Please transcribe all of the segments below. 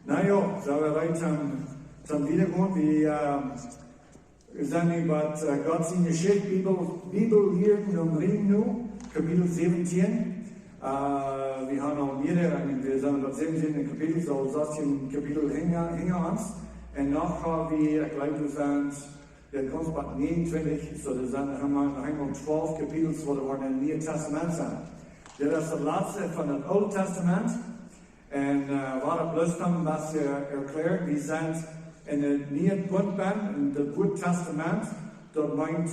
Naja, so wir heute zum Wiedergehen. Wir sind über Gott seine Jeschicht Bibel hier im Ring nu, Kapitel 17. Wir haben auch wir sind dort 17 Kapitel, so das im Kapitel hängen uns. Und nachher, ich glaube, wir sind der Grundspart 29, so wir haben wir 12 Kapitel, wo wir im Neuen Testament sind. Das ist das letzte von dem Alten Testament. En waar het bloos van was erklärt, wir sind in het Nieuwe Bund in het Oude Testament, dat meint,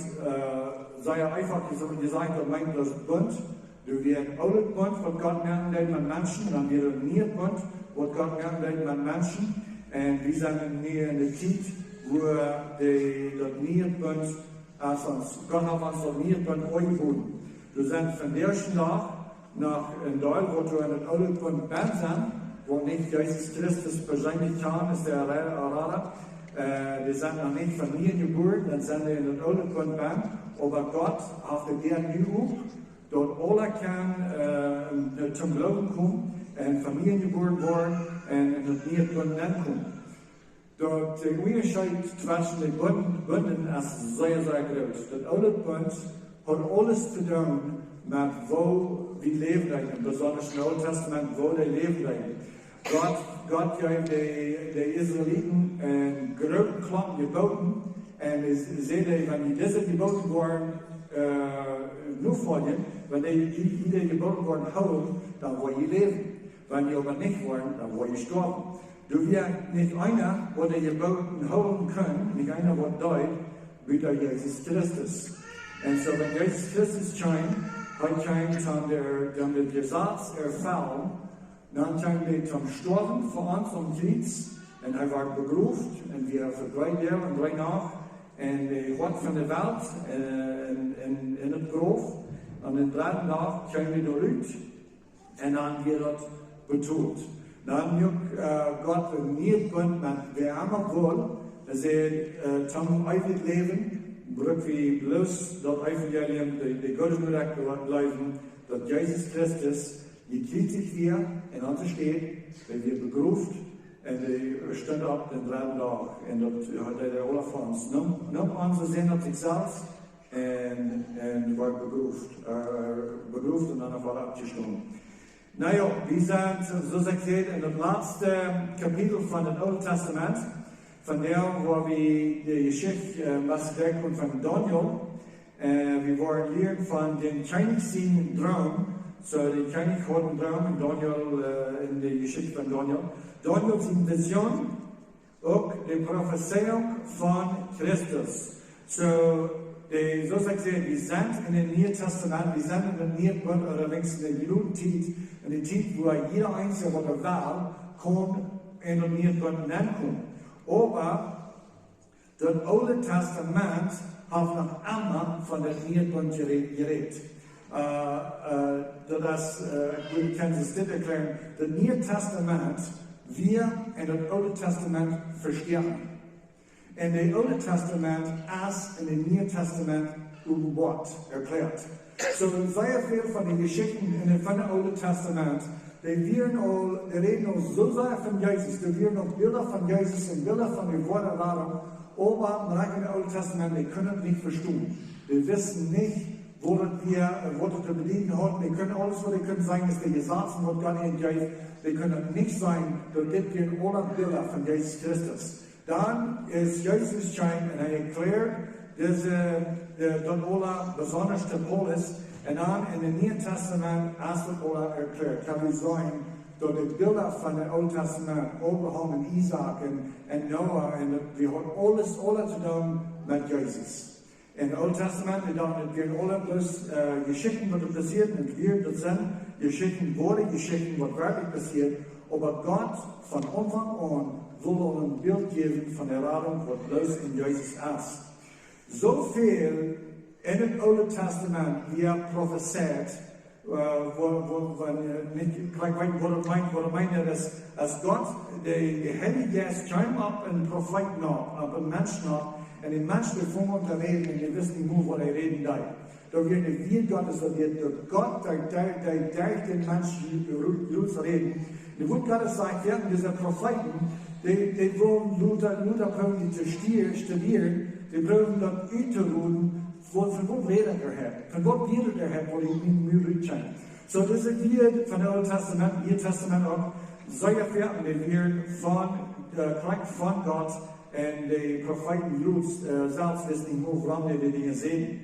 sei einfach gesagt, dat meint das Bund, du wirst Alte Bund, was Gott merkt mit Menschen, dann wird ein Nieuwe Bund, was Gott merkt mit Menschen, und wir sind in der Zeit, wo das Nieuwe Bund, Gott hat uns das Nieuwe Bund angeboten. Du sind von der Tag nach in Deutschland, wo du in den Alten Bund sind, wo nicht Jesus Christus persönlich kam, ist der Errader. Die sind noch nicht von mir geboren, dann sind die in den Alten Bund, aber Gott hat gern geübt, dort alle kann zum Glauben kommen, und von mir geboren worden, und in den Neuen Bund kommen. Dort der Unterschied zwischen den Bünden ist sehr, sehr groß. Der Alte Bund hat alles zu tun, met wo wir leben, besonders im Neuen Testament, wo die leben. Gott gab den Israeliten einen großen Klump geboten, und sie sehen, wenn diese geboten worden, nur folgen, wenn die geboten worden haben, dann wollen sie leben. Wenn die aber nicht wollen, dann wollen sie sterben. Du wirst nicht einer, wo die geboten haben können, nicht einer, wo deut, wie der Jesus Christus. Und so, wenn Jesus Christus scheint, heute scheint dann der Gesetz erfallen, dann scheint er zum Sterben für uns um Kriegs, und er war berufen, und wir für 3 Jahre und 3 Nacht, und er hat von der Welt in den Beruf, und den 3. Tag scheint er durch, und dann wird er betont. Dann hat Gott einen Neuen Bund mit wer immer will, dass er zum ewigen Leben, brug wie bloß das Evangelium, die Gottesnachricht bleiben, dass Jesus Christus gekriegt sich wir in uns steht, wenn wir berufen, und er stand ab den 3. Tag, und das hat er alle von uns. Nimm unsere Sinn auf sich selbst, und war berufen und dann war er abgestimmt. Naja, wir sind, so gesagt, in dem letzten Kapitel von dem Alten Testament, von der, wo wir die Geschichte was und von Daniel, wir wollen lernen von dem König Traum. So, der König hat einen Traum in Daniel, in der Geschichte von Daniel. Daniel ist eine Vision, auch die Prophezeiung von Christus. So, so sagt sie, wir sind in dem Neuen Testament, wir sind in dem Neuen Bund, oder längst in der Judendzeit, in der Zeit, wo jeder Einzelne, der will, kann in den Neuen Bund kommen. Aber das Alte Testament hat noch einmal von der Neuen Bund geredet. Ich kann es nicht erklären. Das Neue Testament, wir in das Alte Testament verstehen. In dem Alten Testament ist in dem Neuen Testament über Gott erklärt. So sehr viel von den Geschichten von dem Alten Testament, die reden uns so sehr von Jesus, die werden auch Bilder von Jesus und Bilder von den Worten waren, aber im Alten Testament, wir können nicht verstehen. Wir wissen nicht, wo das zu bedienen hat. Wir können alles, was wir können sagen, ist der Gesetz, was Gott ihnen gibt. Wir können nicht sagen, dass wir alle Bilder von Jesus Christus. Dann ist Jesus schein und er erklärt, dass dann alle besonders der Polis, und dann in dem Neuen Testament erst alle erklärt. Kann ich sagen, dass die Bilder von dem Alten Testament, Abraham und Isaac und Noah, und wir haben alles zu tun mit Jesus. In dem Alten Testament, wir alle bloß Geschichten, was passiert, und das sind Geschichten, Geschichten, was wirklich passiert, aber Gott von Anfang an will ein Bild geben von der Rettung, was bloß in Jesus ist. So viel in dem Alten Testament, wie er prophezeit, wo meint, dass Gott, der Heilige Geist, kommt ab in Propheten ab in Menschen ab, und die Menschen befangen zu reden, und die wissen nicht mehr, wo die reden da. Da wird nicht wie Gott ist, da wird Gott, der den Menschen zu reden, Die wird gerade gesagt werden, diese Propheten, die wollen Luther brauchen zu studieren, die brauchen dort einzuruhen, von wo redet der Herr, von wo redet der Herr, wo die Mühe scheint. So, das ist hier von dem Alten Testament, Ihr Testament auch, sehr werden, die wir von Gott und die Propheten Luts selbst wissen nicht mehr, warum die Dinge sehen.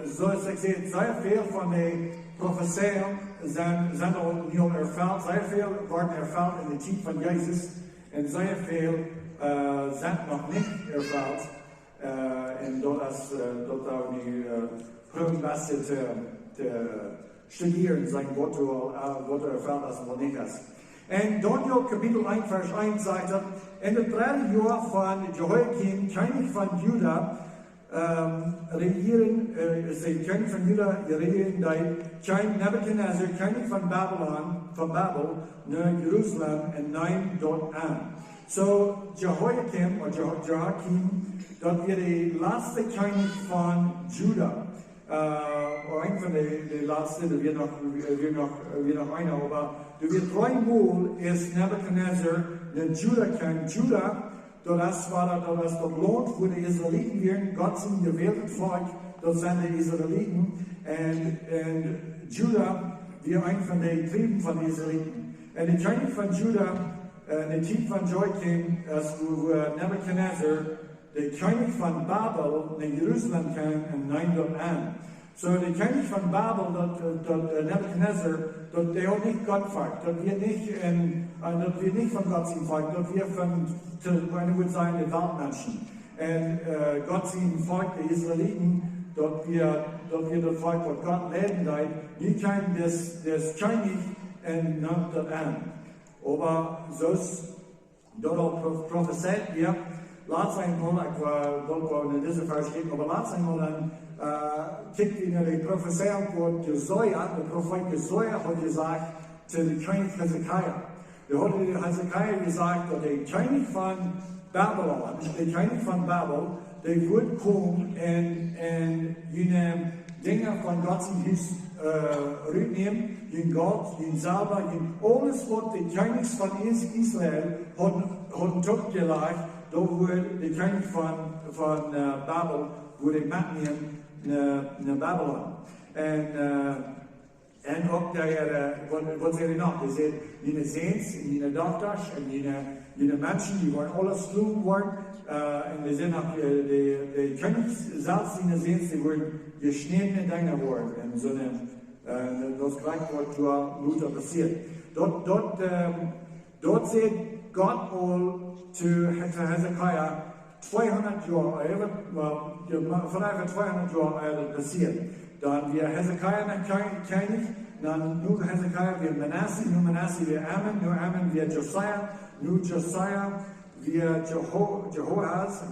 So ist es gesagt, sehr viel von den Prophezeiungen sind auch nicht erfüllt, sehr viel wurden erfüllt in der Zeit von Jesus und sehr viel sind noch nicht erfüllt. Und dort auch die Prüfung besser zu studieren, sein Wort erfüllt ist und nicht ist. Und Daniel Kapitel 1, Vers 1 sagt, in der 3. Jahr von Jehoiakim, König von Juda, regieren, König von Juda regieren, König Nebuchadnezzar, König von Babel, nach Jerusalem und nahm dort an. So, Jehoiakim, dort wird der letzte König von Juda. Ein von den letzten, da wird noch einer, aber da wird 3-mal ist Nebuchadnezzar der Juda-König. Juda, das war das Land, wo die Israeliten wären, Gott sind gewähltes Volk, dort sind die Israeliten, und Juda war ein von den Trieben von den Israeliten. Und der König von Juda, der Typ von Joachim, wo Nebuchadnezzar, der König von Babel, nach Jerusalem kam und nahm dort an. So, der König von Babel, Nebuchadnezzar, der hat nicht Gott folgt, dort wird nicht von Gott sein Volk, dort wird man würde sagen, die Weltmenschen. Und Gott sein Volk, die Israeliten, dort wird das Volk, wo Gott leben leid, die können das König und nahm dort an. Aber so ist dort auch prophezeit wird, laat einmal, ich wollte in diesem Vers stehen, aber laat einmal dann, kickt in die Prophezeiung von Jesaja, der Prophet Jesaja hat gesagt zu dem König Hezekiah. Der hat Hezekiah gesagt, dass der König von Babylon, der König von Babel, der wird kommen und jene Dinge von Gottes Haus rücknehmen, den Gott, den selber, alles, was der König von Israel hat zurückgelegt, da wurde der König von Babel wurde mitnehmen nach Babylon. Und auch der, was sie noch, die sind jene Sehns, jene Tochter, und jene Menschen, die waren alles geflogen worden, und wir sind auch die König selbst, jene Sehns, die wurden geschnittene Dinge worden, und so das gleich, was Luther passiert. Dort sieht Gott wohl zu Hezekiah 200 Jahre, vielleicht 200 Jahre passiert. Dann wird Hezekiah ein König, dann nur Hezekiah wird Manasseh, nur Manasseh wird Ammon, nur Ammon wird Josiah, nur Josiah wird Jehoahaz,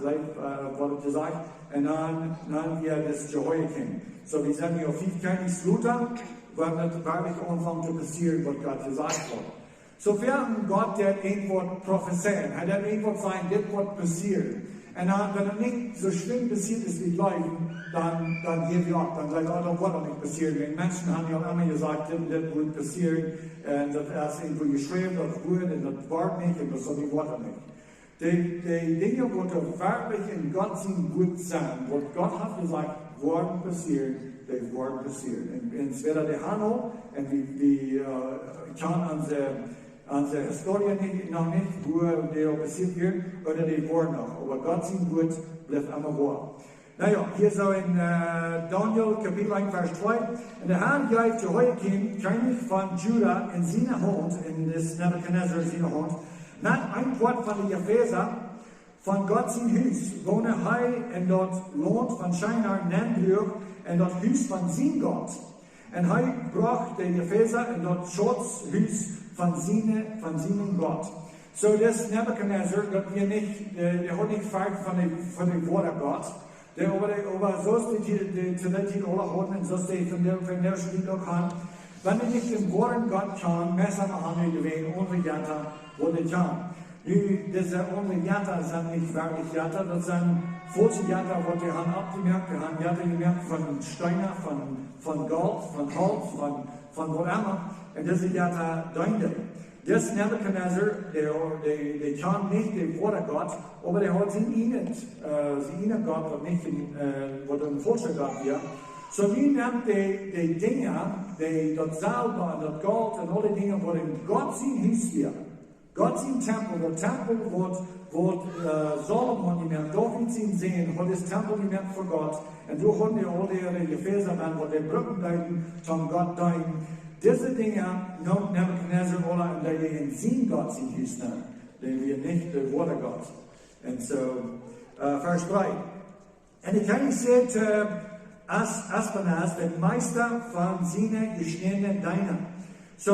wurde gesagt, und dann wird das Jehoiakim. So, wir sind hier auf 5 Königs Luther, weil das wirklich anfangen zu passieren, was Gott gesagt hat. Sofern Gott der irgendwas prophezeien, hat er irgendwas sagen, das wird passieren. Und dann, wenn er nicht so schlimm passiert ist wie Glauben, dann gehen wir ab. Dann sagen wir, das wird auch nicht passieren. Die Menschen haben ja auch immer gesagt, das wird passieren. Und das ist irgendwo geschrieben, das wird, und das war nicht, und das soll die Worte nicht. Die Dinge, die wirklich in Gott sind, gut sein. Was Gott hat gesagt, werden passieren, die werden passieren. Und entweder die Hanno, und wir kann unsere Historie noch nicht, wo die passiert wird, oder die waren noch. Aber Gott sind gut, bleibt immer wahr. Naja, hier so in Daniel Kapitel 1, Vers 2. Und der Herr gab Jehoiakim, König von Juda, in seine Hand, in das Nebuchadnezzar seine Hand, nach ein Wort von den Epheser, von Gott sein Haus, wohne er in dort Land von Shinar, Nambruch, in dort Haus von sein Gott. Und er brach den Epheser in dort Schutzhaus von seinem Gott. So, das Nebuchadnezzar, das wir nicht, der hat nicht gefragt von dem Wort Gott. Aber so ist die zu der Zeit alle hatten, und so ist die von der Schrift auch kann. Wenn wir nicht im Wort Gott kann, messen wir an gewesen, unsere Jahre, wo die kann. Diese unsere Jahre sind nicht wirklich Jahre, das sind 40 Jahre, wo die haben abgemerkt, wir haben Jahre gemerkt von Steiner, von Gold, von Holz, von wo immer, und das ist ja der Deinde. Das Nebuchadnezzar, der kann nicht den Wort Gott, aber der hat sie ihnen Gott, was nicht ein falscher Gott hier. So die nimmt die Dinge, das Salbe, das Gold und alle Dinge, wo Gott sein Haus hier, Gott sein Tempel, der Tempel, wo Solomon nimmt, David sein sehen, hat das Tempel nimmt für Gott, und du hast die alle Gefäße an, wo die Brücken deuten, zum Gott deuten. Diese Dinge nimmt Nebuchadnezzar alle, und die sehen Gott sein Haus nehmen, denn wir nicht das Wort Gott. Und so, Vers 3. Und ich kann nicht sagen, Aspenaz, der Meister von Siene, geschnittenen Deiner. So,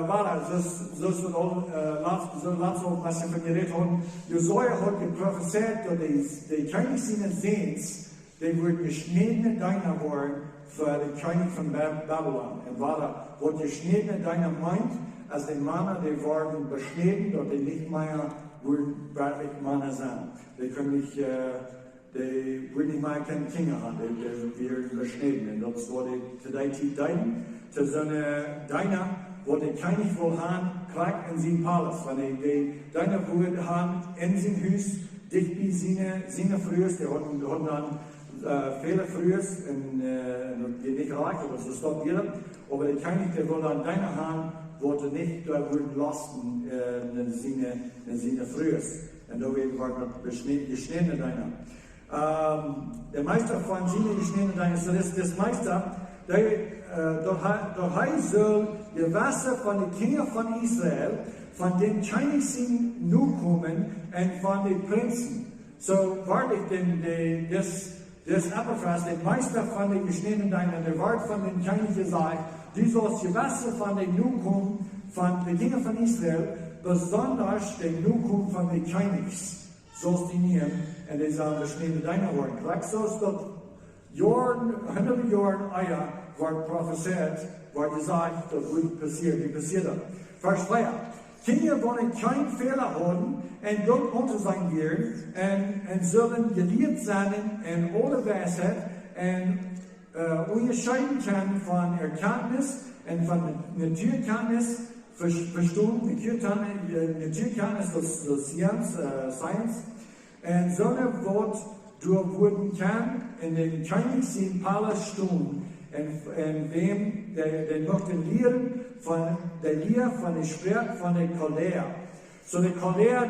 war das, so laatst was wir von geredet haben, Josia hat geprophezeit, dass die König seines Sehens, der wird geschnittene Deiner worden für den König von Babylon. Und war was geschnittene Deiner meint, als die Männer, die waren beschnitten, und die nicht mehr würden wirklich Männer sein. Die können nicht, die würden nicht mehr keine Kinder haben, die werden beschnitten. Und das wurde zu der Zeit deuten, zu so einer Deiner, wo der König wohl haben, kriegt in seinem Palast. Wenn die Deiner wohl haben, in seinem Haus, dicht bei seine Frühs, die haben dann viele Frühs, die nicht reich, aber so steht wieder. Aber der König, der wohl dann Deiner haben, wollte nicht lassen in seine Frühs. Und da war geschnitten Deiner. Der Meister von Siene geschnitten Deiner, so das Meister, doch soll die Wasser von den Kindern von Israel, von den Königen nun kommen und von den Prinzen. So warte ich denn das Epiphras, der Meister von den geschnittenen Deiner, der Wort von den Königen gesagt, die soll die Wasser von den nun kommen, von den Kindern von Israel, besonders den nun kommen von den Königs. So die nehmen, und die sollen geschnittene Deiner werden. Gleich so ist das Jahren, 100 Jahre Eier, war prophezeit, war gesagt, das wird passieren, wie passiert das? Vers 4. Kinder wollen keinen Fehler haben und dort unter sein werden und sollen gelehrt sein in alle Weisheit und unterscheiden können von Erkenntnis und von Naturkenntnis, verstehen, Naturkenntnis, das Science, und sollen Wort durchwurden kann in den Königs Palast stehen. Und wem der möchte lehren von der Lehre von der Sprache von der Chaldäer. So der Chaldäer,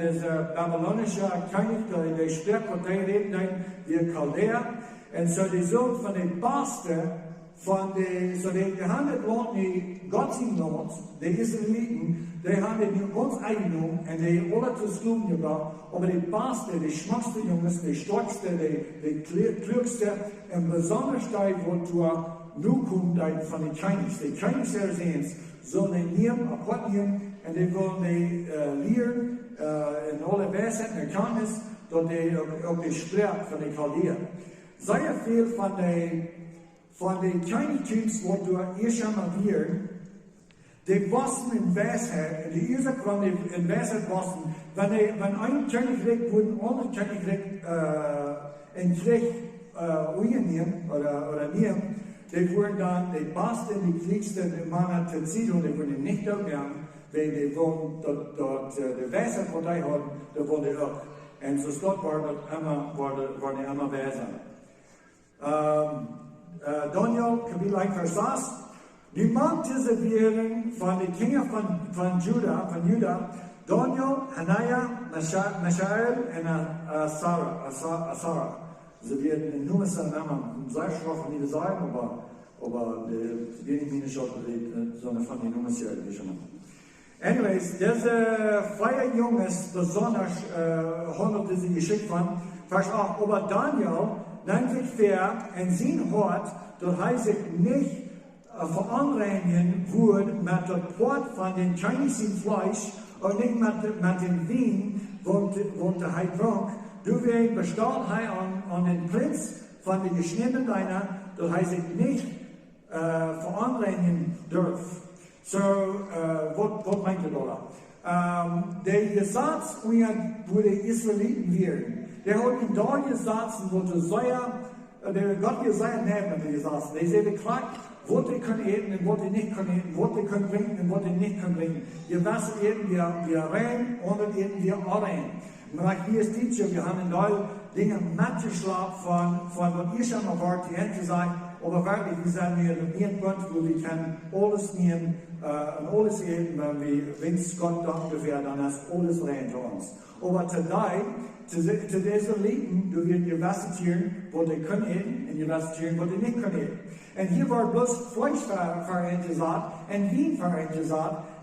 dieser babylonische König, der Sprache, von der reden wir Chaldäer. Und so die Sohn von den Basten, so die haben die Gott in Not, die Israeliten, die haben die uns Eigentum und die alle zu Sklaven gebracht, aber die Basten, die schmuckste Jungs, die stärkste, die klügste, und besonders die, wo du nun kommt von den Königs. Die Königs ersehens sollen die nehmen, apportieren, und die wollen die lehren, in alle Weisheit und Erkenntnis, dass die auch die Sprache von den Chaldäer. Sehr viel von den Königtums, wo du hier schon mal wirst, die wussten in Weisheit, die Ursache von in Weisheit wussten, wenn ein Königreich wurden andere Königreich in Krieg nehmen oder nehmen, die wurden dann die besten, die klügsten Männer zu ziehen und die wurden nicht aufnehmen, weil die wollten dort die Weisheit von dir haben, da wollen die auch. Und so dort waren die immer weise. Daniel, Kapitel 1, Vers 6. Niemand diese Viren von den Kindern von Juda, Daniel, Hanaya, Mishael und Asara. Sie werden nur seinen Namen sehr schwach nicht sagen, aber die wenig nicht sondern von den Nummern hier. Anyways, diese vier Jungs besonders handelt diese Geschichte von Vers 8. Aber Daniel nennt sich fair und sein Hort, dort heißt es nicht veranreinigen wurde mit der Poat von den Chinesen Fleisch und nicht mit dem Wein, wo der trank. Du wirst bestellt an den Prinz von den geschnittenen Deiner, dort heißt es nicht veranreinigen dürfen. So, was meint ihr da? Der Gesetz, wo die Israeliten werden, der hat in da Gesetzen, wo der Gott gesagt hat, mit den Gesetzen. Die sagen, was die können eten und was die nicht können eten, was die können trinken und was die nicht können trinken. Ihr Wasser eten wir rein und dann eten wir rein. Maar hier is dit, wir haben in Deutschland Dinge mitgeschlagen von was ich schon mal war, die Hände sein, aber wirklich, wir sind hier in einem Punkt, wo wir können alles nehmen und alles eten, wenn es Gott danke wäre, dann ist alles rein für uns. Aber zu dieser Leben, du wirst investieren, wo die können eten, und investieren, wo die nicht können eten. Und hier war bloß Fleisch vereinzelt und Wein vereinzelt,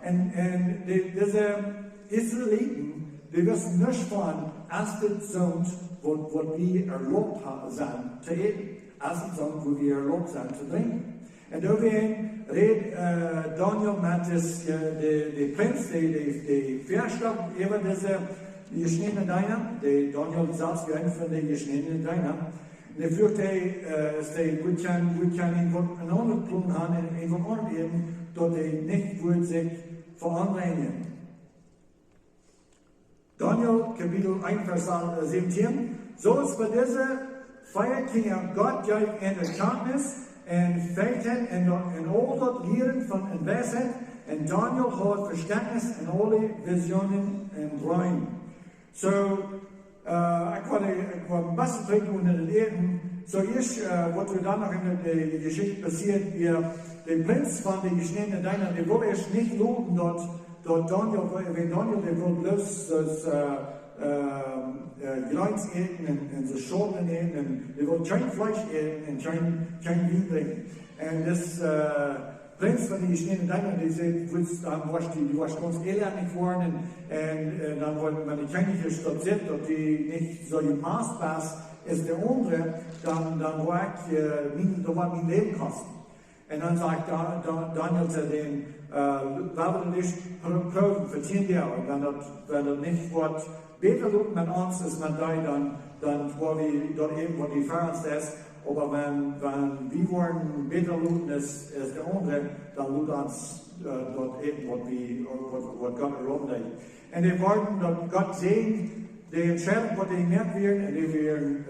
und diese Israeliten, wir wissen nicht von ersten Sund, wo wir erlaubt sind zu eten. Ersten Sund, wo wir erlaubt sind zu trinken. Und da redet Daniel mit dem Prinz, der Fährstoff über diese geschnittene Deiner. Daniel sagt, wir haben von den geschnittenen Deiner. Und er fragt, wir können einen anderen Plan haben, einen anderen Eden, dort nicht wohl sich veranreinigen. Daniel, Kapitel 1, Vers 17. So ist bei dieser Feierkinder Gott gleich in Erkenntnis und Fähigkeit und all dort Lehren von Weisheit. Und Daniel hat Verständnis in alle Visionen und Träumen. So, ich war ein bisschen trinken unter den Erden. So, was dann noch in der Geschichte passiert, der Prinz von den geschnittenen Deiner, der wollte erst nicht loben dort Daniel, wenn Daniel, der will bloß das Gleins eten und das Schorten eten, und der will kein Fleisch eten und kein Wein trinken. Und das Prinz von den geschnittenen Deiner, der sagt, du warst ganz elendig geworden, und dann wollten wir die Könige stolziert, dass die nicht so im Maß passt, ist der andere, dann war mein Leben kosten. Und dann sagt Daniel zu denen, wir nicht prüfen für 10 Jahre. Und wenn das nicht wird, besser tut mit uns, ist man da, dann wo wir dort eben, wo die Fans ist. Aber wenn wir wollen, besser tun, ist der andere, dann tut uns dort eben, was Gott erlaubt hat. Und wir wollten dort Gott sehen, die Entscheidung, was die merkt werden, und die werden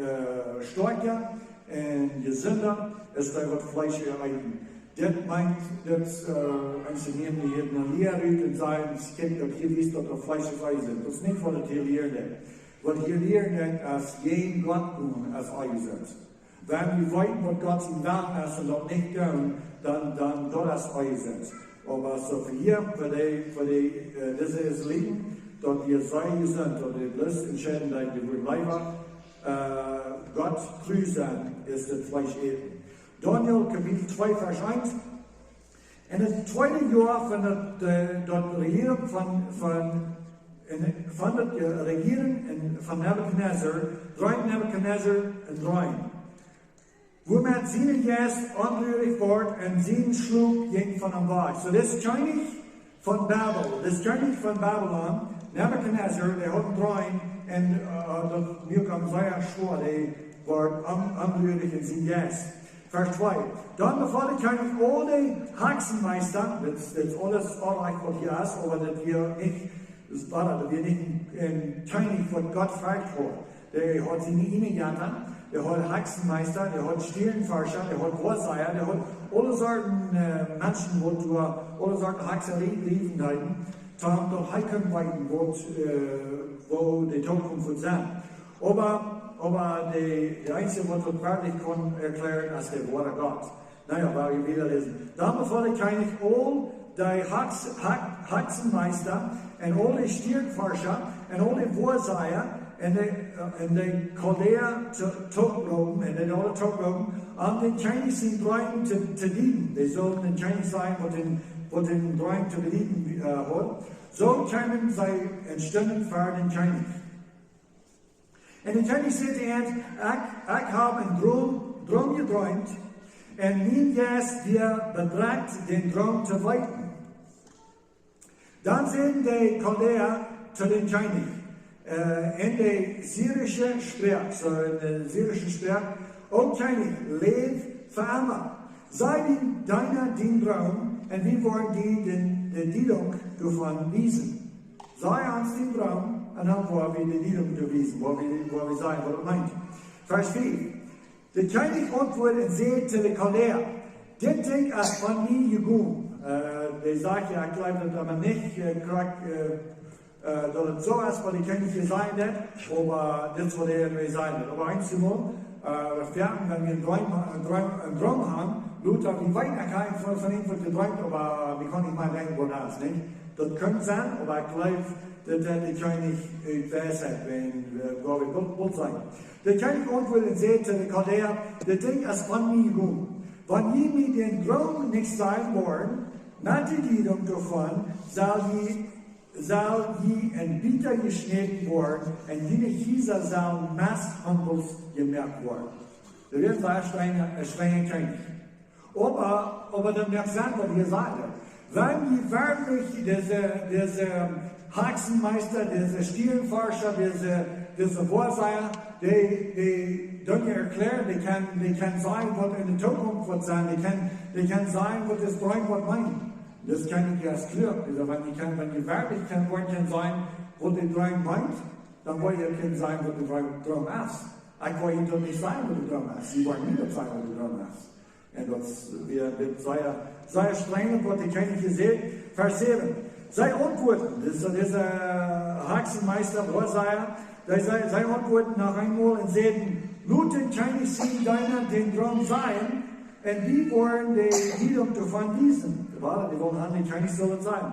stärker und gesünder, ist da was Fleisch erreichen. Das meint, dass einzelne hier eine Lehre und sagen, es gibt doch hier dies, dass Fleisch ist Eisen. Das ist nicht von der Theorie. Was hier lernen, als jeden Gott tun, als Eisen. Wenn wir wollen, was Gott im Werk ist und das nicht tun, dann dort ist Eisen. Aber so für hier, für diese ist Leben, dass wir sein sind, dass wir bloß entscheiden, dass wir bleiben, Gott grüßen, ist das Fleisch eten. Daniel, Kapitel 2, Vers 1. In das zweite Jahr von der Regierung von Nebuchadnezzar, dreht Nebuchadnezzar ein Traum. Womit Siene jetzt unruhig wird und Siene schlug ging von am Weg. So das König von Babylon, Nebuchadnezzar, der hat einen Traum und mir kam sehr schwer, der war unruhig und Siene jetzt. Vers 2. Dann befahl der König alle Hexenmeister, das ist alles ordentlich, was hier ist, aber dass wir nicht ein König von Gott fragt haben. Der hat sie nicht hingegangen, der hat Hexenmeister, der hat Stierenforscher, der hat Wahrsager, der hat alle Sorten Menschen, die alle Sorten Hexerei lieben haben, dann dort heiken weiten, wo die Zukunft wird sein. Aber der Einzige, was uns wirklich kann erklären, ist der Wort Gott. Naja, weil wir wieder lesen. Dann befahl der König all die Hexenmeister und alle Stierenforscher und alle Wahrsager und die Chaldäer Toproben und die alle Toproben, um den König sind Träumen zu dienen. Die sollen den König sein, was den Träumen zu bedienen hat. So kämen sie entstanden für den König. Und der König sagte, ich habe einen Traum geträumt, und nun jetzt wir betragt, den Traum zu weiten. Dann sind die Chaldäer zu dem König, in der syrischen Sprache, O König, leb für immer. Sei deiner den Traum, und wir wollen die Diedung davon wiesen. Sei uns den Traum, und dann wollen wir die Diedung bewiesen, wo wir sagen, was er meint. Vers 4. Der König antwortet und sagt zu den Chaldäer, dit Ding als von mir gegangen. Die sagt ja, ich glaube, dass man nicht dass es so ist, was ich nicht gesagt habe, aber das wurde ja nicht sein. Aber einmal, wenn wir einen Traum haben, Luther, wie weit er kann von ihm geträumt, aber wir können nicht mal denken, wo das ist. Das könnte sein, aber ich glaube, dass die König weiß hat, wenn wir gut sein. Der König antwortet und sagt zu den Chaldäer, das Ding ist von mir gegangen. Wenn ihr mir den Traum nicht sagen wollen, nach der Gliederung davon, soll je ein Bieter geschnitten worden, und jene Chieser soll Masshandels gemerkt worden. Das wird ein strenger König. Aber dann merkt man, was ihr sagt. Wenn die wirklich diese Hexenmeister, diese Stierenforscher, diese Wahrsager, die dann erklären, die kann sagen, was in der Zukunft wird sein, die kann sagen, was das Träum wird meinen. Das kann ich erst klar. Also wenn die wirklich kann sein, was der Träum meint, dann wollen ihr können sagen, was der Träum ist. Ich wollte doch nicht sagen, was der Träum ist. Sie wollen nicht sagen, was der Träum ist. Und das wird sehr streng, was die Könige sehen. Vers 7. Sei antworten. Das ist dieser Hexenmeister, Wahrsager. Sei antworten nach einmal und sagen, Luten König sehen deiner den Traum sein, und wie wollen die Gliederung davon wiesen? Die wollen an den König sollen sein.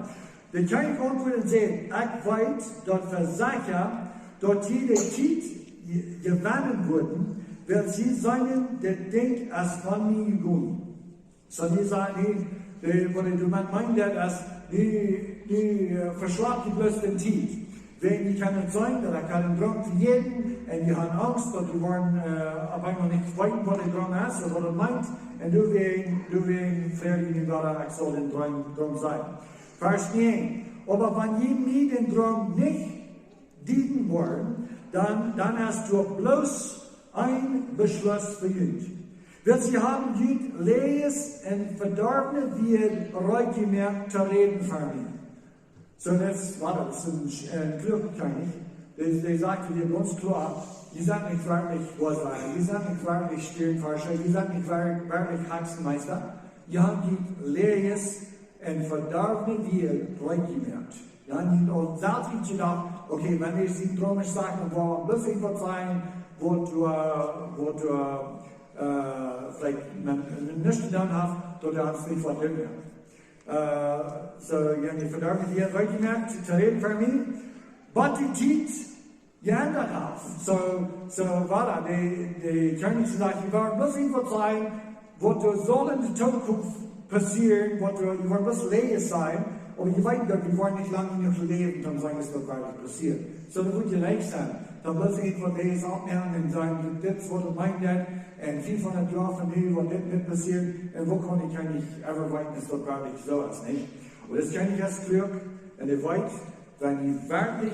Der König antwortet und sagt, ich weiß, dort Versager, dort jede Tiet gewannen wurden, wird sie sein, der denkt, als von mir gegangen. So die sagen, du meinst, dass die verschlagt die bloß den Tiet. Wenn die kann nicht sein, dass kann ein Traum für jeden, und die haben Angst, dass die wollen auf einmal nicht weiten, was der Traum ist, oder was er meint, und du wirst fragen, ich soll den Traum sein. Vers 9. Aber wenn ihr mir den Traum nicht dienen wollen, dann hast du bloß ein Beschluss für ihn. Weil sie haben Jüd lees und verdorben wird reutgemerkt zu reden von mir. So, das ist ein Glückkönig. Der sagt dir ganz klar, die sind nicht wirklich Wahrsager, die sind nicht wirklich Stierenforscher, die sind nicht wirklich Hexenmeister. Die haben die lees und verdorben wird reutgemerkt. Die haben auch selbst gedacht, okay, wenn ich sie drum sage, dann wollen wir ein bisschen was sein, wo du vielleicht nicht getan hast, dann hast du nicht was gemerkt. So, die verdorben die heute gemerkt, zu reden von mir, aber die Tiet geändert hat. So war da, die König sagt, wir wollen ein bisschen was sein, was soll in der Zukunft passieren, wir wollen was Leben sein, aber ich weiß nicht, wir wollen nicht lange genug leben, dann sagen, es wird wirklich passieren. So, dann wird ihr leicht sein. Dann muss ich von dieses abnehmen und sagen, das, was du meinst, und viel von der Jahr von mir, was nicht passiert, und wo kann ich einfach weiten, es wird wirklich so ist, nicht? Und das kann ich als Glück, und ich weiß, wenn ich wirklich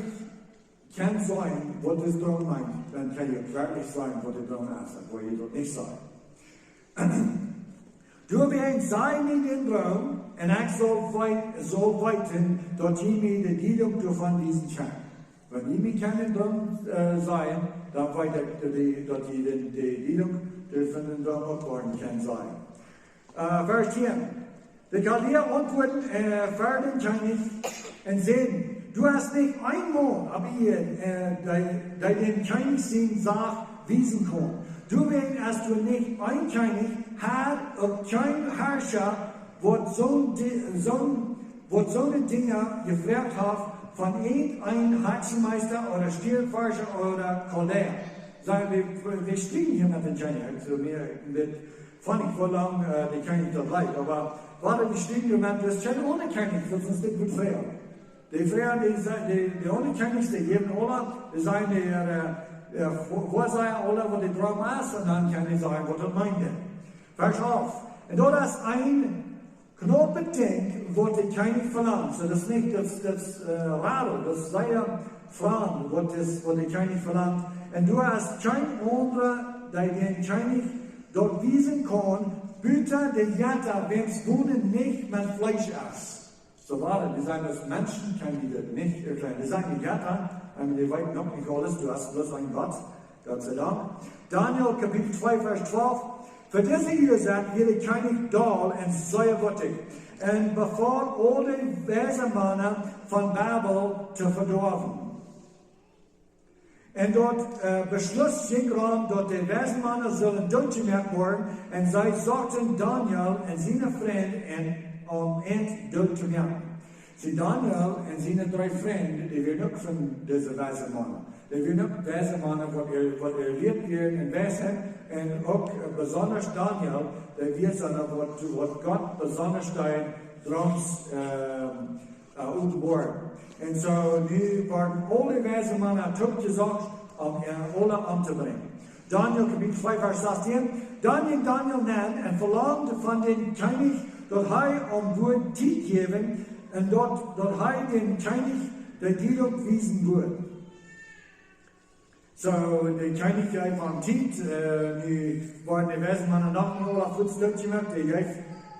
kann sein, was das Traum meint, dann kann ich wirklich sagen, was der Traum ist, und wo ich das nicht sagen. Du wirst sein in den Traum, und ich soll weiten, dort ihr mir die Gliederung von diesen Schein. Wenn ihr mir keinen Traum sein, dann weiß ich, dass ihr die Gliederung von den Traum abwarten kann sein. Vers 10. Die Chaldäer antworten für den König und sagen, du hast nicht einmal, aber ihr, den König sehen sagt, wiesen kann. Du wirst, als du nicht ein König hat und kein Herrscher, was so eine Dinge gefragt hat von irgendeinem Hexenmeister oder Stierenforscher oder Chaldäer. Sagen wir stehen hier mit dem König. Also fand ich vor lang, der König da bleibt. Aber warte, wir stehen hier mit das König ohne König, das ist nicht gut fair. Die Frauen, die ohne König, die geben alle, die sagen, Vorsager alle, was die Traum ist, und dann kann ich sagen, was er meint. Vers auf. Und dort ist ein Knoppending, was der König verlangt. So, das ist nicht das Radl, das ist sehr Fragen, was der König verlangt. Und du hast kein anderer, der den König dort wiesen kann, bitte der Jatta, wenn es Boden nicht mein Fleisch ist. So war das. Die sagen, dass Menschen können die das nicht erklären. Die sagen, Jatta, die weiten noch nicht alles, du hast bloß einen Gott sei Dank. Daniel, Kapitel 2, Vers 12. Für diese Ursache will ich keine Dahl und sehr wütig und befahl alle weise Männer von Babel zu verdorben. Und dort beschloss Jingran, dort die weise Männer sollen durchgemerkt werden, und sie sagten Daniel und seine Freunde und durchgemerkt. Sie Daniel und seine 3 Freunde, die werden auch von diesen weise Männer. Die werden auch weise Männer, was lebt werden in Weisheit, und auch besonders Daniel, der wird dann, was Gott besonders drums offenbaren. Und so, nu waren alle weise Männer toegezocht om alle om te brengen. Daniel, Kapitel 2, Vers 16. Daniel nam en verlangde van den König, dat hij woord tijd geven, en dat hij den König de Dialog wiesen woord. So, de König gaf van tijd, nu waren de weise Männer nog alle voetstuk gemaakt, die gaf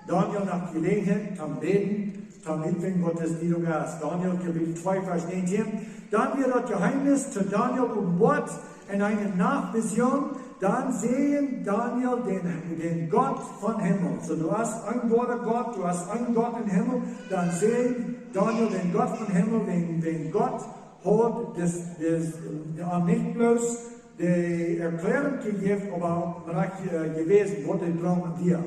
Daniel nach Gelegenheit, am Beten, am Mitwin Gottes Dialog ist. Daniel, Kapitel 2, Vers 19. Dann wird das Geheimnis zu Daniel Wort in einer Nachtvision. Dann sehen Daniel den Gott von Himmel. So, du hast einen Gott, du hast einen Gott im Himmel. Dann sehen Daniel den Gott von Himmel, den Gott hat nicht bloß die Erklärung gegeben, aber gewesen, was der Traum war.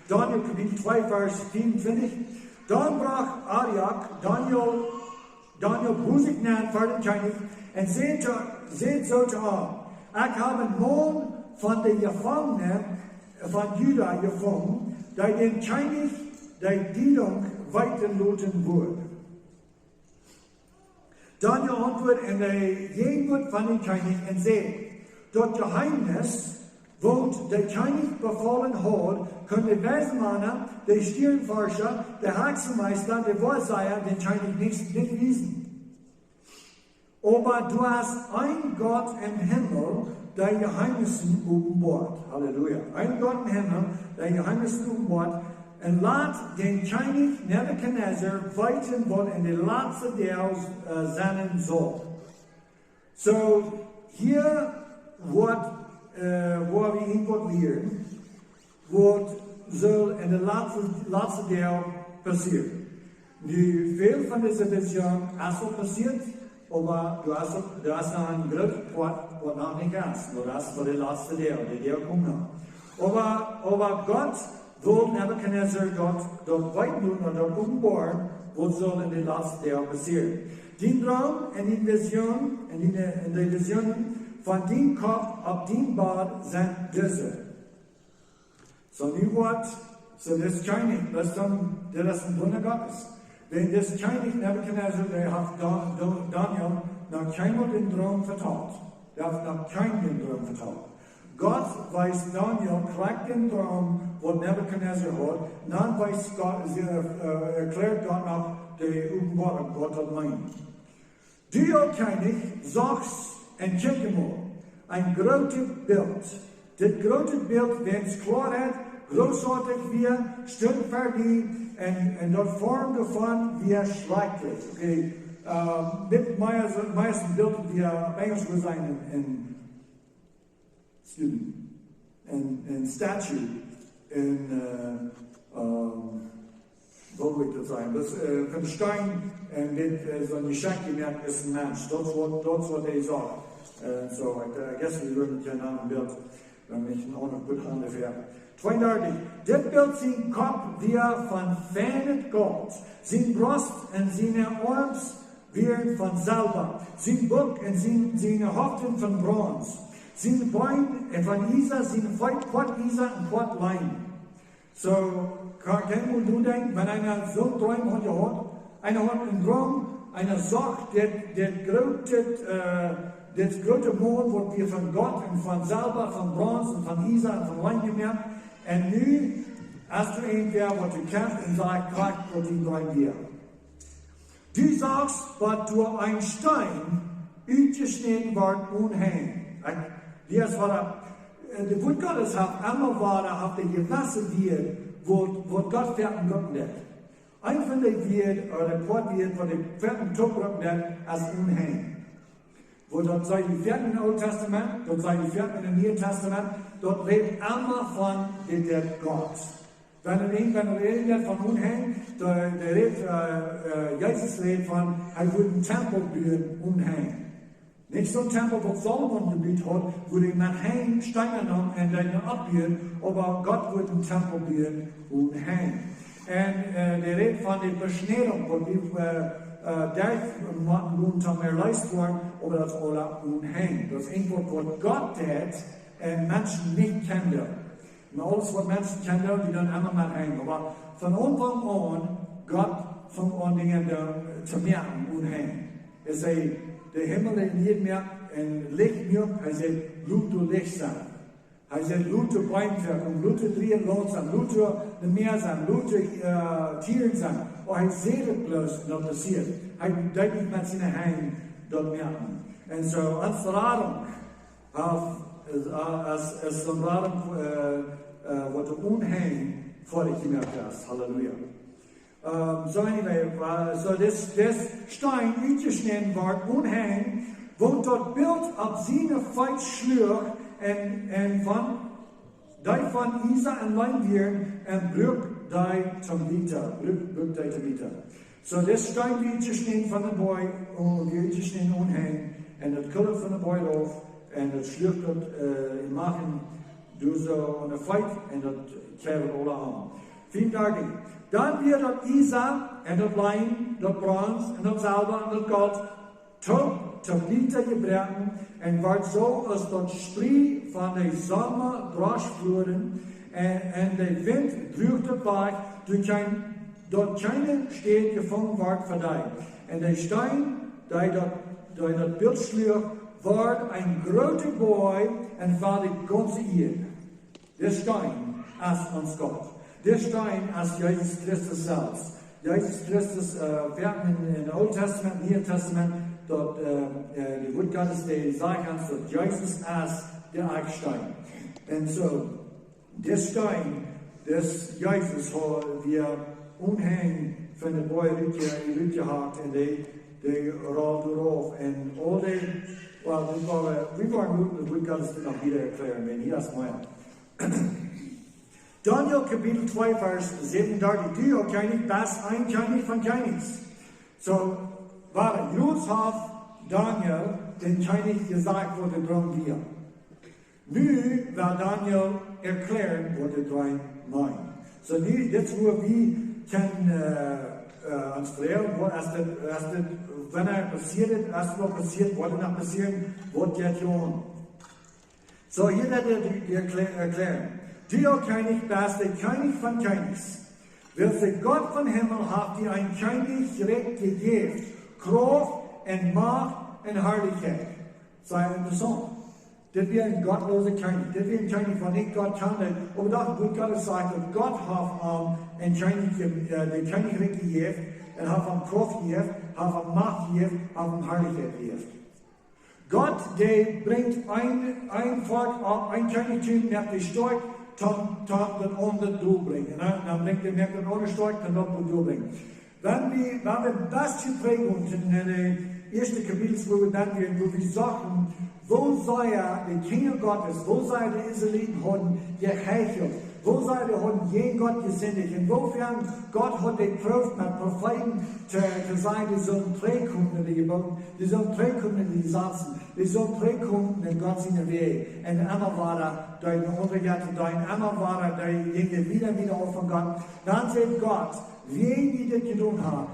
Daniel, Kapitel 2, Vers 24. Dann brach Ariak Daniel Musik nach vor den König und seht so an. Ich habe morgen von den Gefangenen von Juda gefangen, die den König die Dialog weiterlassen wurde. Daniel antwortet in der Gegenwart von den König und sagt, das Geheimnis, was der König befallen hat, können die Weismänner, die Stirnforscher, der Hexenmeister, der Wahrsager den König nicht wissen. Aber du hast einen Gott im Himmel, der Geheimnisse offenbart. Halleluja. Ein Gott im Himmel, der Geheimnisse offenbart, und lat den König Nebuchadnezzar weiten, was in der letzten Teil sein soll. So, hier wird wo wir irgendwas lernen, was soll in der letzten Teil passieren. Nu, veel van deze vision is al passiert, aber du hast noch einen großen Poat, was noch nicht ist. Das ist für die letzte Teil, die Teil kommt noch. Aber Gott will Nebuchadnezzar dort weit nun und dort offenbaren, was soll in der letzten Teil passieren. Die Traum und die Vision, in die Visionen, von dem Kopf auf dem Bad sind diese. So, nu wat, so das König, das ist ein Wunder Gottes. Wenn das König Nebuchadnezzar, der hat Daniel noch keinmal den Traum vertraut. Der hat noch keinen den Traum vertraut. Gott weiß Daniel, kriegt den Traum, was Nebuchadnezzar hat, dann weiß Gott, erklärt Gott noch die Offenbarung, Gott allein. Du, o König, sagst, en kijk mal, ein großes Bild. Das große Bild, wenn es klar hat, großartig wird, stimmt für die, und dort Form davon wird schrecklich. Okay, mit meisten Bildern, die auf Englisch sein, in Statue, wo will ich das sagen? Das von Stein mit so eine Schenke gemerkt ist ein Mensch. Dort wird er sagt. So, I guess we würden keinen anderen Bild, wenn ich auch noch gut handle wäre. 32. Das Bild sein Kopf wir von feinem Gold, sein Brust und seine Arms wir von Silber, sein Buck und seine Hüften von Bronze, seine Beine von Isa, seine Quad Isa und Quad Lein. So, kann man nur denken, wenn einer so einen Traum hat, einer hat einen Traum, einer sagt, das große Mond wird wir von Gott und von Silber, von Bronze und von Isa und von Lein gemerkt. Und nu, als du irgendwer, was du kennst und sagst, was die Traum wir. Du sagst, was du ein Stein ausgeschnitten wird unheim. Das war der Wort Gottes hat einmal war auf der Gewässer wird, wo Gott fertig rücken hat. Ein von den wird, oder der Wort wird, wo der fertig rücken hat, als unheim. Wo dort sei die fertig im Alten Testament, dort sei die fertig im Neuen Testament, dort redet immer von der Gott. Wenn er redet von Unheil, Jesus redet von, er würde einen Tempel bauen, Unheil. Nicht so ein Tempel, wo Solomon gebaut hat, wo die nach Heim Steine nahmen und dann abbauen, aber Gott würde einen Tempel bauen, Unheil. Und der redet von der Beschneidung, wo die Därfmatten zum erleist worden, aber das alle Unheil. Das ist irgendwo, was Gott tat, und Menschen nicht kennen. Und alles, was Menschen kennen, die dann immer mal heim. Aber von Anfang an, Gott fängt an, Dinge zu merken, Unheil. Er sagt, der Himmel nicht mehr ein Licht mehr, er sagt, Lut du Licht sein. Er sagt, Lut du Bäumwerk, und Lut du Drehen Lohn sein, Lut du Meer sein, Lut du Tieren sein. Und er sieht es bloß, was passiert. Er deutlich mit seinen Heim dort merken. Und so, als Radung, als so eine Radung, was du Unheil vor dich gemerkt hast. Halleluja. So anyway, so das Stein eingeschnitten war, Unheil, wo dort Bild auf seine Feit schlug, und von Isa und Leinvieren, und brück die zum Vita, brück die zum Vita. So das Stein wie eingeschnitten von dem Boy, und wie eingeschnitten Unheil, und das Kulle von dem Boy auf, und das schlug dort im Machen, du so eine Feit, und das kämpft alle an. 4 Tage. Dann wird das Isa, und das Lein, das Bronze, und das Silber, und das Gold, zum Liter gebrochen, und wird so, als das Spree von der Sommer durchflogen, und der Wind drückte bei, dort keine Steht gefangen wird für dich. Und der Stein, der das Bild schlug, war ein großer Boy, und war die ganze Erde. Der Stein ist uns Gott. Der Stein ist Jesus Christus selbst. Jesus Christus, wir haben im Old Testament, Neuen Testament, dort die Wort Gottes, die sagen, dass Jesus ist der Eckstein. Und so, der Stein, des Jesus, wir umhängen von den Bäumen rübergehakt, und die rollt drauf. Und all die, wir wollen gut, das Wort Gottes noch wieder erklären, wenn hier das mal. Daniel Kapitel 2, Vers 37. Du, o König, bist ein König von Königs. So, war Josef Daniel, den König gesagt, wo der Thron wir. Nu will Daniel erklären, was der Thron meint. So, jetzt wo wir können uns fragen, wenn passiert ist, was passiert, was noch passieren, was jetzt tun. So, hier wird er erklären. Du, o König, bist der König von Königs. Welche Gott von Himmel hat dir ein Königreich gegeben, Kraft und Macht und Herrlichkeit. Sei interessant. Das wäre ein gottloser König. Das wäre ein König, von dem Gott kannte. Aber doch wird Gott sagt, dass Gott hat ein den Königreich gegeben, und hat ihm Kraft gegeben, hat ihm Macht gegeben, hat ihm Herrlichkeit gegeben. Gott, der bringt ein Volk auf, ein Königtum nach der Stark, das andere durchbringen. Dann bringt er nach der andere Stark, dann das durchbringen. Wenn wir das Prägung in den ersten Kapitel, wo wir dann werden, wo wir sagen, wo sei der Kinder Gottes, wo sei der Israeliten haben geheichelt, wo sei der haben jeden Gott gesendet, insofern Gott hat geprüft mit Propheten zu sein, die sollen Trägkunden in die Geboten, die sollen Trägkunden in die Satzen, die sollen Trägkunden in Gott seine Wege. Und einmal war da, deine Untergatte, einmal war da, der wieder auf von Gott. Dann sagt Gott, wen die das getan haben,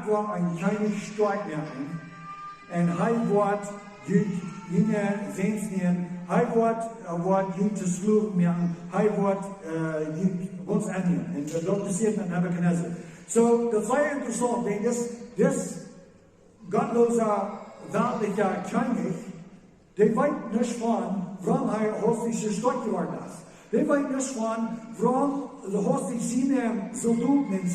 ich war ein König stark machen, und er wird jene Sehnsnien, er wird jene zu Schlugen machen, er wird uns annehmen. Und das passiert mit Nebuchadnezzar. So, das war interessant, denn das gottloser, weltlicher König, der weiß nicht von, warum er hostische Stadt geworden ist. Der weiß nicht von, warum hostig seine Soldaten und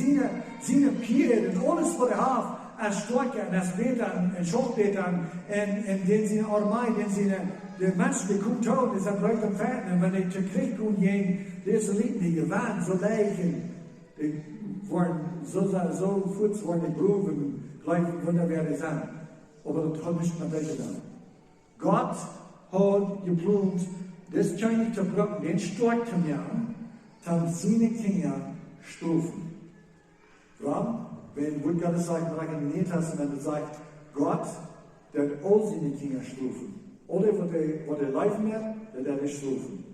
seine Pier und alles, was er hat, als Stärke, als Betern, als Schachbetern, und den seine Armee, die Menschen, die kommen tot, die sind Leute und Fäden, und wenn die zu Krieg kommen, die Israeliten, die waren so leichen, die waren so futz, waren die Proben, gleich wunderbar sein. Aber das hat nicht mehr getan. Gott hat geplant, das Chinese zu brücken, den stark zu machen, dann seine Kinder stufen. Ja? Wenn Gott sagt, im Neuen Testament sagt, Gott, der hat all seine Kinder stufen. Alle, was er leifen wird, der hat stufen.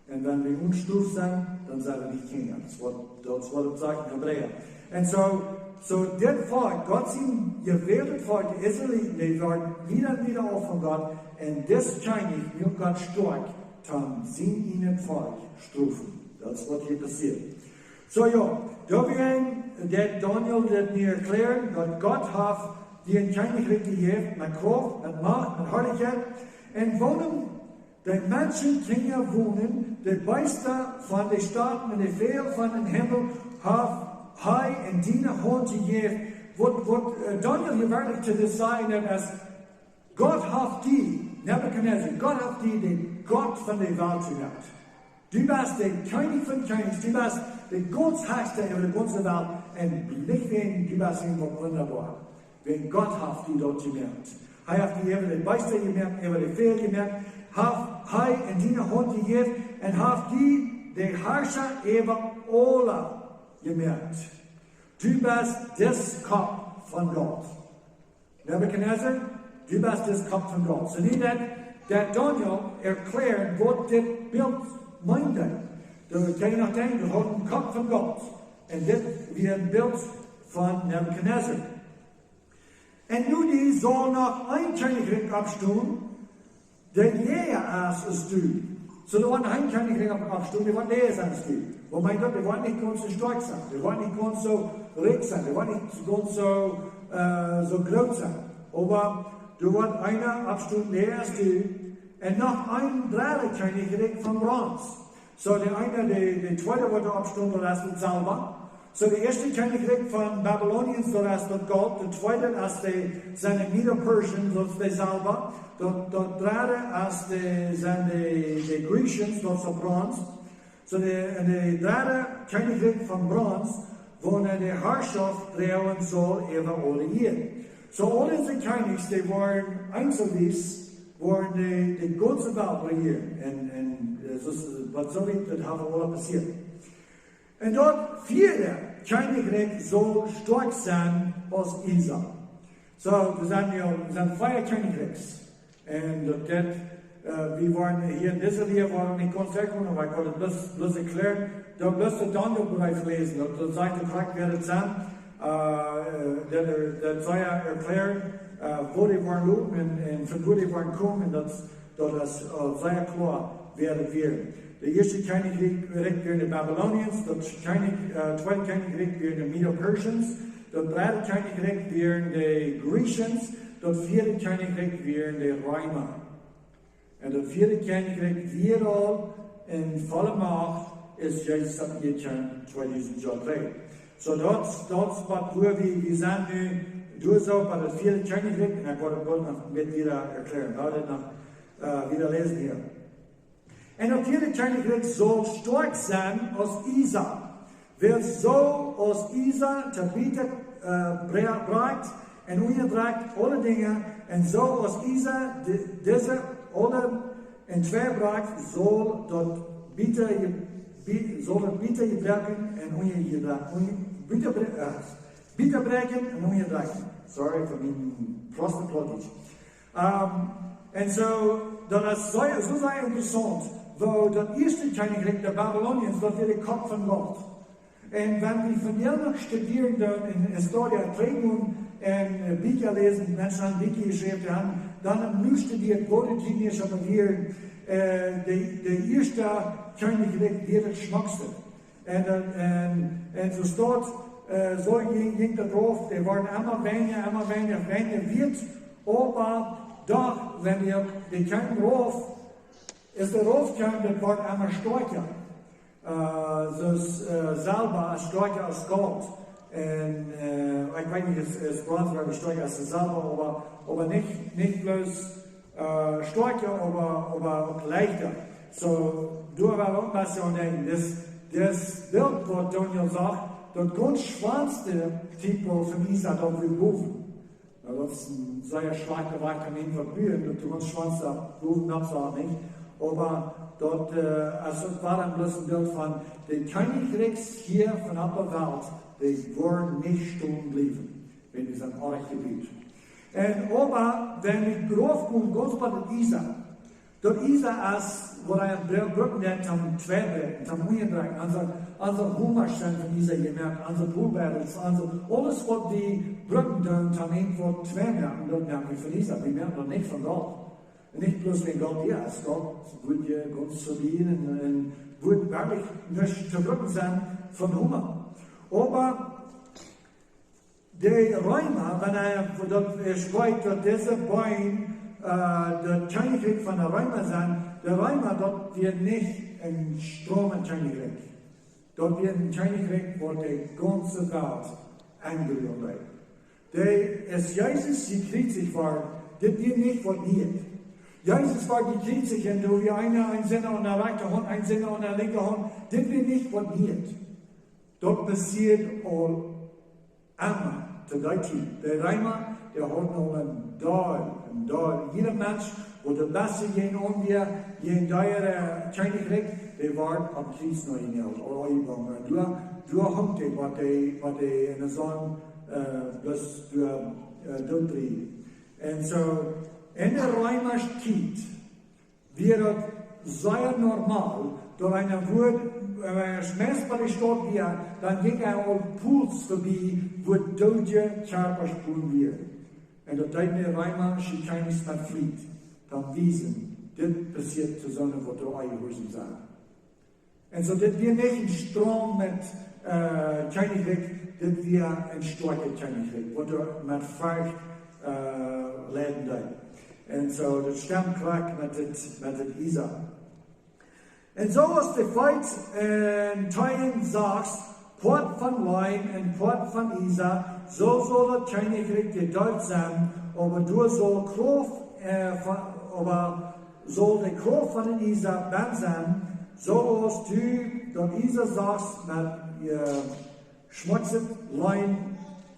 Und wenn wir unstuft sind, dann sind wir nicht Kinder. Das was er sagt in Hebräer. Und so das Volk, Gott sind gewählte Volk, die Israeliten, die werden wieder auf von Gott. Und das Chinese, wie Gott stark, dann sind ihnen Volk stufen. Das ist was hier passiert. So ja, da werden der Daniel das mir erklären, dass Gott hat die ein Königreich gegeben, mit Kraft, mit Macht, mit Herrlichkeit. Und wohnen, die Menschen Kinder wohnen, die Beister von den Staaten und die Fehl von den Himmel, haben Hai und Diener Hund gegeben. What Daniel hier wirklich zu das sagen, dass Gott hat die, Nebuchadnezzar, Gott hat die, den Gott von der Welt gemacht. Du bist der König von Königs, du bist der Gottsheister über die ganze Welt und nicht wegen, du bist irgendwo wunderbar. Wenn Gott hat die dort gemerkt. Er hat die über den Beister gemerkt, über den Fehl gemerkt, hat Hai und Diener Hund gegeben und hat die, der Herrscher über alle gemerkt. Du bist das Kopf von Gott. Nebuchadnezzar, du bist das Kopf von Gott. So nie der Daniel erklärt, was das Bild meint. Da kann ich noch denken, wir haben den Kopf von Gott. Und das wird ein Bild von Nebuchadnezzar. Und nun die soll noch ein Königreich abstehen, der näher ist du. So da waren ein Königreich abstehen, der war näher als du. Und mein Gott, wir wollen nicht ganz so stark sein, wir wollen nicht ganz so reich sein, wir wollen nicht ganz so groß sein. Aber du warst einer Abstund näher als du. Und noch ein dritter Königreich von Bronze. So der zweite war der Abstund, das ist Salba. So der erste Königreich von Babylonien, so das ist Gold. Der zweite ist seine Medo-Persian, so ist der Salba. Der dritte sind die Griechen, so ist der Bronze. So der dritte Königreich von Bronze, wo der Herrschaft drehen soll über alle hier. So alle diese Königs, die waren einzelwies, waren die ganze Welt regieren. Und was soll das haben alle passiert. Und dort vierte Königreich soll stark sein als Isa. So, wir sind vier Königreichs. Und wir waren hier in dieser Linie, waren nicht ganz hergekommen, aber ich konnte bloß erklären. Da bloß der Daniel-Bereich lesen. Da sagt der Krieg, wer das sein. Der soll ja erklären, wo die waren loben und von wo die waren kommen. Und das sehr klar werden wir. Der erste Königreich wären die Babylonians, das zweite Königreich wären die Medo-Persians, das dritte Königreich wären die Grecians, das vierte Königreich wären die Römer. Und das vierte Königreich wieder in voller Macht ist Jesus ab hier 2000 Jahre alt. So das was wir sind durch so bei das vierte Königreich, und ich wollte noch mit wieder erklären, noch wieder lesen hier. Und das vierte Königreich soll stark sein als Isa. Wer so als Isa Tabitha bringt und unterdrückt alle Dinge, und so als Isa diese alle in zwei bringt, soll dort bitte gebrechen und bitte brechen und unterdrücken. Sorry für meinen Prostitutisch. Und so, das ist so sehr interessant, wo das erste Königreich der Babyloniens, das wird der Kopf von Gott. Und wenn wir von hier noch studieren, in Historie, Prägung und Bücher lesen, Menschen haben Bücher geschrieben, dann haben wir studiert, wo die Kinder schon hier, der erste Königreich wird das Schmuckste. Und so steht, so ging der drauf, die waren immer weniger wird, aber doch, wenn ihr den keinen Ruf, ist der Ruf kein, das wird immer stärker. Salba ist stärker als Gold. Und ich weiß nicht, es Bronze war stärker als der Salba, aber nicht bloß stärker, aber auch leichter. So, du aber auch was zu denken, das Bild, was Daniel sagt, das ganz schwarze Typ von Isa, da wir rufen. Das ist ein sehr starker Kamin von Bühnen, und du kannst schwarz da rufen, das auch nicht. Aber dort, also war dann bloß ein Bild von den Königreichs hier von der Welt, die wollen nicht stehen bleiben, wenn es ein Gebiet. Und aber, wenn ich groß bin, ganz bei der Isar, dort Isar ist, wo ein Brücken hat, am Zweibrechen, am Mühenbrechen, also Hummerstein von Isar gemerkt, also Poolbattles, also alles, was die Brücken tun, haben irgendwo zwei merken, dort merken wir von Isar, wir merken doch nicht von Gott. Nicht bloß wenn Gott hier ist, Gott wird ja ganz stabil und wird wirklich nicht zu Brücken sein von Hummer. Aber der Römer, wenn dort spricht, dass diese Beine der Königreich von der Römer sind, der Römer dort wird nicht ein Stromenkönigreich. Dort wird ein Königreich, wo die ganze Welt angerührt wird. Der ist Jesus gekriegt war, das wird nicht von dir. Jesus war gekriegt und du wie ein Sinner an der rechten Hand, ein Sinner an der linken Hand, das wird nicht von dir. Dort passiert all einmal. Der Römer, der hat noch einen Dahl. Jeder Mensch, wo der Beste gehen und wir gehen der Königreich, der war am Krieg noch in der Du hast die, was die in der Sonne bloß durchdrehen. Und so, in der Römerszeit wird sehr normal, durch eine Wort, schmerzbare Stadt hier, dann ging auch Pools vorbei, wo deutsche Körperspuren wir. Und der deutsche Römer schied keines mehr flieht. Dann wiesen, das passiert zusammen, wo die Eihusen sind. Und so, das wir nicht ein Strom mit Königreich, das wir ein starker Königreich, wo du mit Feucht leben da. Und so, das stimmt klar mit dem Isar. Und so ist die Feit in Teilen sagst, Poat von Lein und Poat von Isar, so soll das Königreich gedeiht sein, aber du soll die Kraft von den Isar dann sein, so hast du, dort Isar sagst, mit schmutzig Lein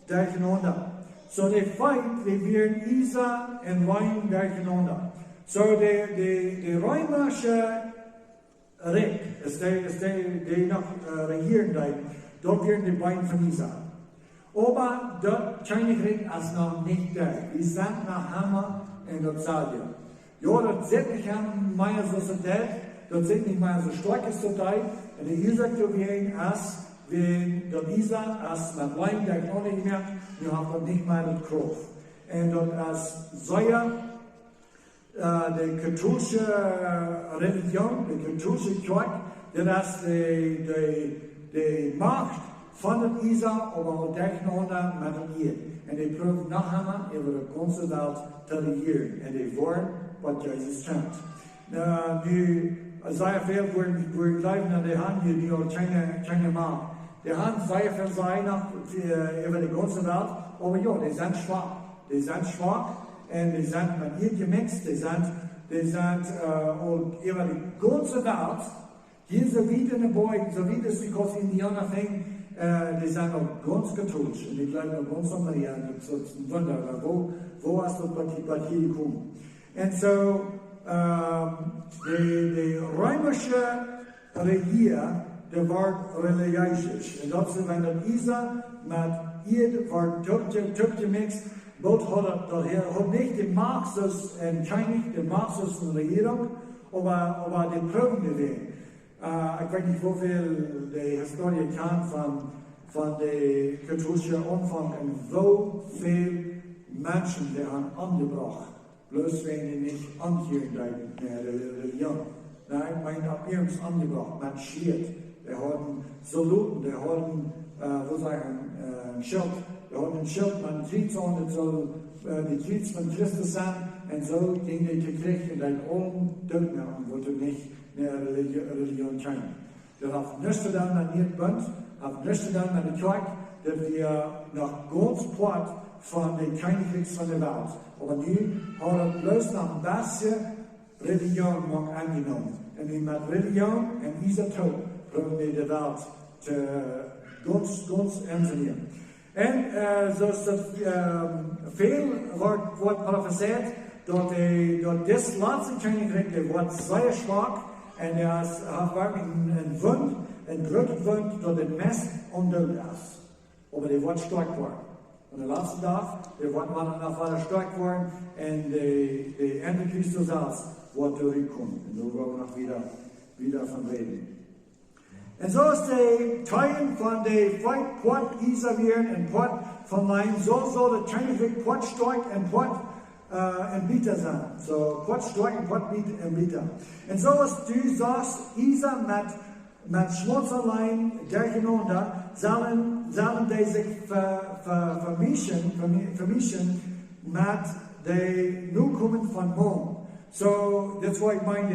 durcheinander. So die Feit, die werden Isar und Lein durcheinander. So die römische Reich, die noch regieren, dort werden die Beine von Isar. Aber das Königreich ist noch nicht da. Wir sind nach Hammer in der Salje. Ja, das sind nicht mehr so Soldat, das sind nicht mehr so starke Soldat. Und die Isar zu gehen ist, wenn der Isar ist mit Leim, der kann nicht mehr, wir haben dort nicht mehr das Kraft. Und dort ist Säuer, die katholische Religion, die katholische Kirche, das ist die Macht von dem Isar, aber auch durcheinander mit dem Ehe. Und die prüfen nachher über die ganze Welt zu regieren. Und die wollen, was Jesus kennt. Nu, sehr viel worden bleiben an der Hand, die auch keine Macht. Die Hand sehr viel sein über die ganze Welt, aber ja, die sind schwach. Die sind schwach. Und die sind mit ihr gemixt, die sind über die ganze Welt, hier so wie in den Beugen, so wie das die Indianer fängt, die sind auch ganz katholisch und die bleiben auch ganz an Maria. Das ist ein Wunder, wo ist das bei hier gekommen? Und so, die römische Regier, der war religiös. Und dazu, wenn der Isar mit ihr war gemixt, Gott hat nicht den Marxus und König, den Marxus und Regierung, aber den Prüfenden gewählt. Ich weiß nicht, wie viel die Historie kann von der katholischen Anfang und wo viele Menschen die haben angebracht, bloß wenn die nicht angehören der Religion. Nein, meine Abwehrung ist angebracht, man schiert. Die haben Saluten, die haben, ein Schild. Wir haben ein Schild, man kriegt so, und soll die Krieg von Christus sein, und so ging die zu Krieg in den Ohren durchmachen, wo du nicht mehr Religion kennen. Wir haben nicht dann an ihr Bund, haben nicht dann an die Kirche, dass wir noch ganz Poat von den Königsreichs von der Welt. Aber nun haben wir bloß noch ein bisschen Religion angenommen. Und mit Religion und dieser Tod brauchen wir die Welt ganz ernst nehmen. Und so ist das viel wird prophezeit, dat dit laatste koninkrijk wordt zeer zwak en er is een wind, een grote wind, dat het mest onduidelijk is. Maar die wordt sterk worden. En de laatste dag, die wordt nog verder sterk worden en de Antichrist zelfs wordt terugkomen. En daar gaan we nog wieder van reden. En zo is de tijden van de Poat Isavieren en Poat van Lijn, zo zal de koninkrijk Poat sterk en Poat en bitter zijn. Zo Poat sterk en Poat en bitter. En zoals du sagst, Isa met Schmutzerlein dergenander, zullen die zich vermischen met de nieuwkomen van morgen. So that's why I mind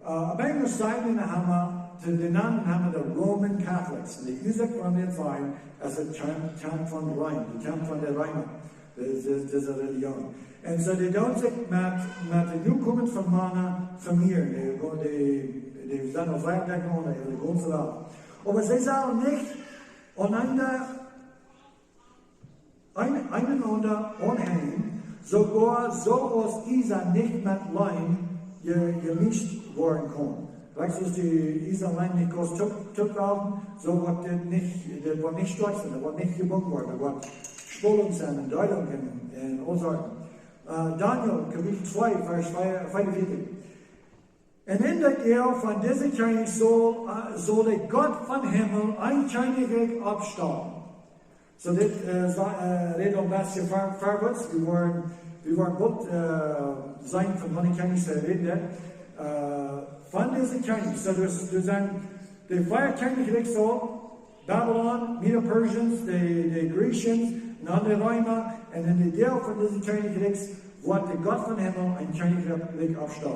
op een zijde hebben de naam hebben de Roman Catholics. Die Isaac van dit zijn als het chant van de Rijn, de chant van de Rijmen. Dat is een religion. En zo die doen zich met de nieuwkomend van mannen vermeerderen. Die zijn al 3500 in de ganze Welt. Maar zij zullen niet einander anhängen, sogar so als Isa nicht mit Leim gemischt worden kann. Weißt du, die Isa-Leim nicht kostet werden, so wird das nicht stark sein, das wird nicht gebunden werden, das wird Spulung sein, und Deutung und Ursachen. Daniel, Kapitel 2, Vers 45. En in dat jaar van deze koning zal de Gott van Himmel een koninkrijk opstellen. So dit redt een beetje verwaarts. We waren goed zijn van wanneer koning ze reden. Van deze koning. So er zijn de 5 koninkrijken zo. Babylon, Medo-Persians, de Grecians, en dan de Rijmen. En in de deel van deze koninkrijk wordt de Gott van Himmel een koninkrijk opstellen.